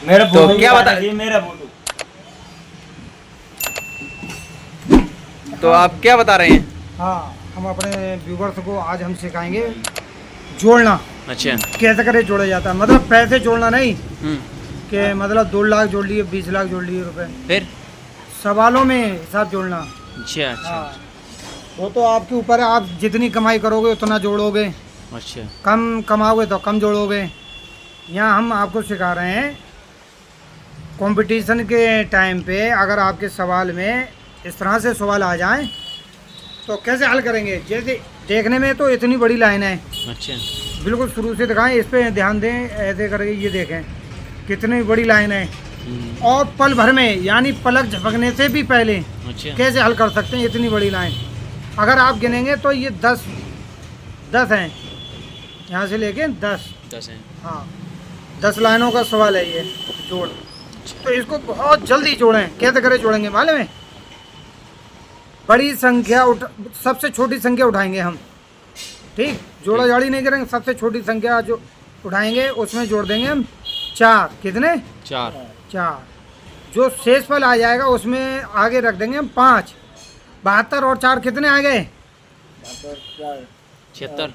मेरा तो फोटो क्या बता, ये मेरा फोटो। तो आप क्या बता रहे हैं? हाँ, हम अपने व्यूवर्स को आज हम सिखाएंगे जोड़ना अच्छा। कैसे करे जोड़ा जाता है। मतलब पैसे जोड़ना नहीं हम्म। कि मतलब 2 लाख जोड़ लिए, 20 लाख जोड़ लिए रुपए, फिर? सवालों में हिसाब जोड़ना। अच्छा अच्छा। हाँ, वो तो आपके ऊपर है, आप जितनी कमाई करोगे उतना जोड़ोगे, अच्छा। कम कमाओगे तो कम जोड़ोगे। यहाँ हम आपको सिखा रहे हैं कंपटीशन के टाइम पे अगर आपके सवाल में इस तरह से सवाल आ जाएं तो कैसे हल करेंगे। जैसे देखने में तो इतनी बड़ी लाइन है, अच्छा। बिल्कुल शुरू से दिखाएं, इस पे ध्यान दें, ऐसे करके ये देखें कितनी बड़ी लाइन है। और पल भर में यानी पलक झपकने से भी पहले अच्छा। कैसे हल कर सकते हैं इतनी बड़ी लाइन। अगर आप गिनेंगे तो ये 10 हैं, यहाँ से लेके 10। 10 हैं। हाँ, 10 लाइनों का सवाल है ये जोड़। तो इसको बहुत जल्दी जोड़ें। कैसे करें जोड़ेंगे मालूम है? बड़ी संख्या सबसे छोटी संख्या उठाएंगे हम, ठीक, जोड़ा जाड़ी नहीं करेंगे। सबसे छोटी संख्या जो उठाएंगे उसमें जोड़ देंगे हम 4। कितने? 4। 4। जो शेष फल आ जाएगा उसमें आगे रख देंगे हम 5। 72 और 4 कितने आ गए? 76।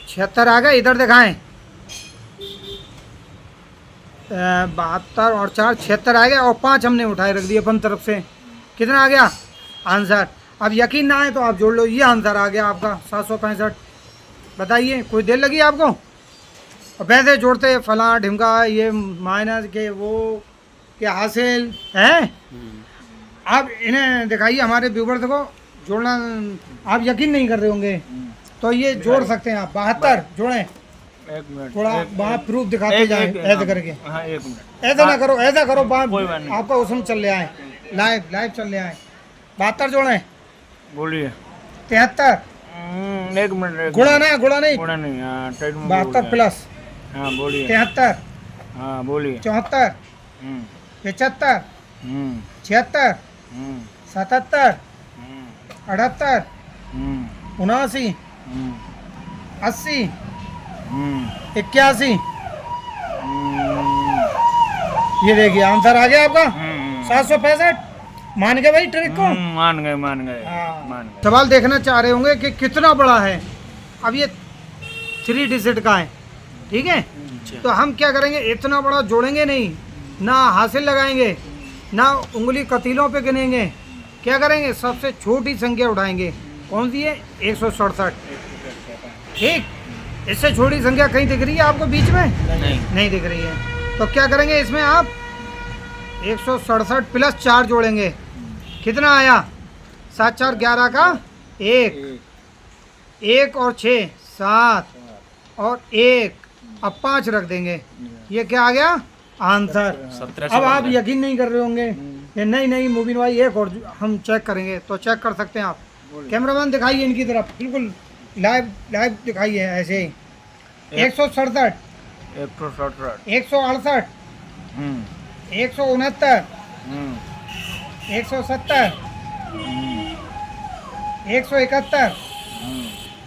76 आ गए। इधर दिखाएं, 72 और 4 76 आ गए, और 5 हमने उठाए रख दिए अपन तरफ से। कितना आ गया आंसर? अब यकीन ना आए तो आप जोड़ लो, ये आंसर आ गया आपका 765। बताइए, कोई देर लगी आपको? और वैसे जोड़ते फला ढिमका, ये माइनस के वो क्या हासिल है। आप इन्हें दिखाइए, हमारे व्यूवर्स को जोड़ना आप यकीन नहीं कर रहे होंगे तो ये जोड़ सकते हैं आप। 72 जोड़ें। एक मिनट, थोड़ा एक- वहाँ प्रूफ दिखाते एक- जाएं, एक- ऐसे करके। हाँ, एक मिनट। ऐसा ना करो, ऐसा करो, कोई बात नहीं। आपका उसमें चल रहा है, लाइव चल रहा है। 72 जोड़ें। बोलिए। 73 एक मिनट। गुणा नहीं, गुणा नहीं, हाँ, टाइट में 72 बोल रहे हैं। प्लस हाँ बोलिए। 73 हाँ बोलिए। 74 हम्म, 75 हम्म, 76 हम्म, 77 हम्म, 78 हम्म, 79 हम्म, 80 हम्म, 81। हम्म, ये देखिए आंसर आ गया आपका हम्म, 765। मान गए भाई ट्रिक को? मान गए, मान गए, हाँ। मान गए। सवाल देखना चाह रहे होंगे कि कितना बड़ा है। अब ये 3 डिजिट का है, ठीक है। तो हम क्या करेंगे, इतना बड़ा जोड़ेंगे नहीं, ना हासिल लगाएंगे, ना उंगली कतीलों पे गिनेंगे। क्या करेंगे, सबसे छोटी संख्या उठाएंगे। कौन सी है? 167। ठीक, इससे छोटी संख्या कहीं दिख रही है आपको बीच में? नहीं दिख रही है। तो क्या करेंगे, इसमें आप 167 प्लस 4 जोड़ेंगे। कितना आया? 7 4 11 का 1 और 6 7 और 1, अब 5 रख देंगे। ये क्या आ गया आंसर? 17। अब आप यकीन नहीं कर रहे होंगे ये नहीं मुबीन भाई, एक और हम चेक करेंगे। तो चेक कर सकते हैं आप। कैमरामैन दिखाइए इनकी तरफ, बिल्कुल लाइव दिखाइए ऐसे ही। 167 167। 168 169 170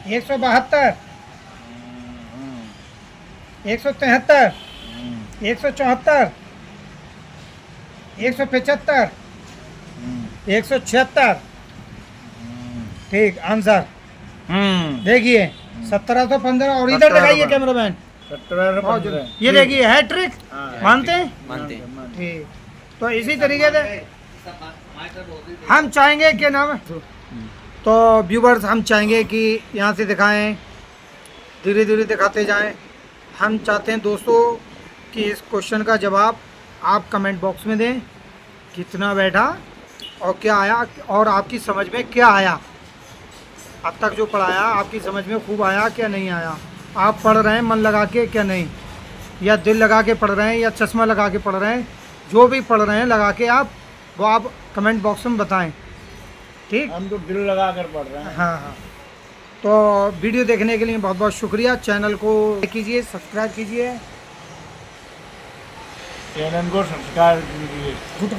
171 172 173 174 175 176। ठीक आंसर देखिए 1715। और इधर दिखाइए कैमरामैन, 17 ये देखिए है ट्रिक। मानते हैं? मानते हैं। ठीक। तो इसी तरीके से हम चाहेंगे कि नाम है, तो व्यूवर्स हम चाहेंगे कि यहाँ से दिखाएं, धीरे धीरे दिखाते जाएं। हम चाहते हैं दोस्तों कि इस क्वेश्चन का जवाब आप कमेंट बॉक्स में दें, कितना बैठा और क्या आया, और आपकी समझ में क्या आया। अब तक जो पढ़ाया आपकी समझ में खूब आया क्या नहीं आया, आप पढ़ रहे हैं मन लगा के क्या नहीं, या दिल लगा के पढ़ रहे हैं या चश्मा लगा के पढ़ रहे हैं, जो भी पढ़ रहे हैं लगा के आप वो आप कमेंट बॉक्स में बताएं। ठीक, हम तो दिल लगा कर पढ़ रहे हैं। हाँ। तो वीडियो देखने के लिए बहुत बहुत शुक्रिया। चैनल को लाइक कीजिए, सब्सक्राइब कीजिए। चैनल को सब्सक्राइब कीजिए। थूक